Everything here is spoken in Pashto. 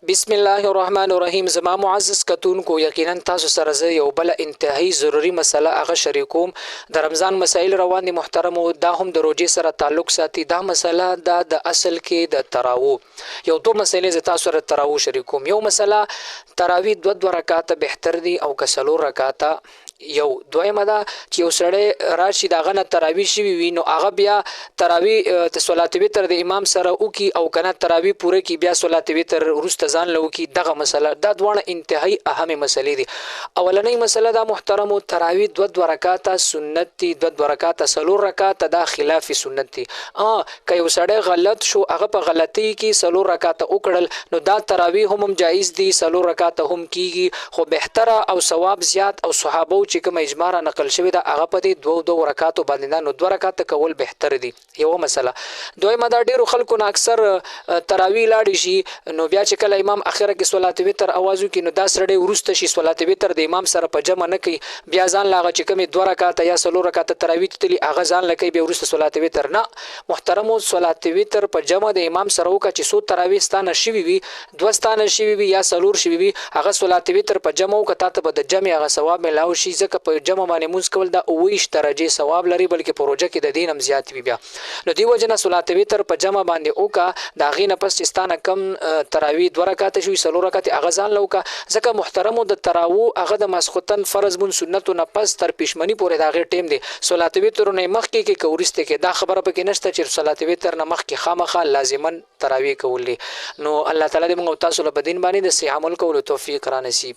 بسم الله الرحمن الرحیم. زما معزز کتونکو، یقینا تاسو سره زه یو بل انتهایی ضروری مسله هغه شریکوم. د رمضان مسائل روان دي محترمو، دا هم د روجې سره تعلق ساتي. دا مسله د اصل کې د تراوو یو دو مسلې ز تاسو سره تراوو شریکوم. یو مسله تراوی دو رکعات بهتر دي او کسلو رکعات. یو دویمه ده چې یو سړی راشي دغه نه تراوی شوي وي، نو هغه بیا تراوی ته صلات وتر د امام سره وکي او کنه تراوی پوره کی بیا صلات وتر وروسته ځان له وکي. دغه مسله دا دوه انتهایی اهمه مسلې دي. اولنۍ مسله دا محترمو، تراوی دو رکعات سنت دي، دو رکعات سلور رکعات دا خلاف سنت دي. که یو سړی غلط شو، هغه په غلطۍ کې سلور رکعات وکړل، نو دا تراوی هم جایز دي، سلور رکعات هم کیږي، خو بهتره او ثواب زیات او صحابه چې کوم اجماع نقل شوی دا هغه په دې دو رکعاتو باندې ده، نو دو رکعات کول بهتر دي. یو مسله. دویمه دا ډیرو خلکو نه اکثر تراوی لاړ شي، نو بیا چې کله امام اخره کې صلات وتر आवाज وکي، نو دا سړی ورسته شي صلات وتر د امام سره په جمع نه کوي، بیا ځان لاغه چې کوم دو رکعات یا سلور رکعات تراوی تلی هغه ځان لکه بیا ورسته صلات وتر نه. محترمو، صلات وتر په جمع د امام سره وکړه چې سو تراوی ستانه شوی وي، دو ستانه شوی وي یا سلور شوی وي، هغه صلات وتر په جمع وکړه، تاسو به د جمع هغه ثواب ملاوي شي. ځکه په جمع باندې مونږ کول دا 28 درجه ثواب لري، بلکې پروژه کې د دین هم زیات وي. بیا نو دی وجنه صلات وتر په جمع باندې وکا، دا غینه پس استانه کم تراوی دو رکعات شوی سلور رکعات هغه ځان لوکا. ځکه محترمو د تراوو هغه د ماسختن فرض مون سنتو نه پس تر پښمنی پورې دا غیر ټیم دی. صلات وتر نه مخ کې کورسته کې دا خبره پکې نشته چې صلات وتر نه مخ کې خامخا لازما تراوی کولې. نو الله تعالی دې موږ تاسو له بدین باندې د صحیح عمل کولو توفیق را نصیب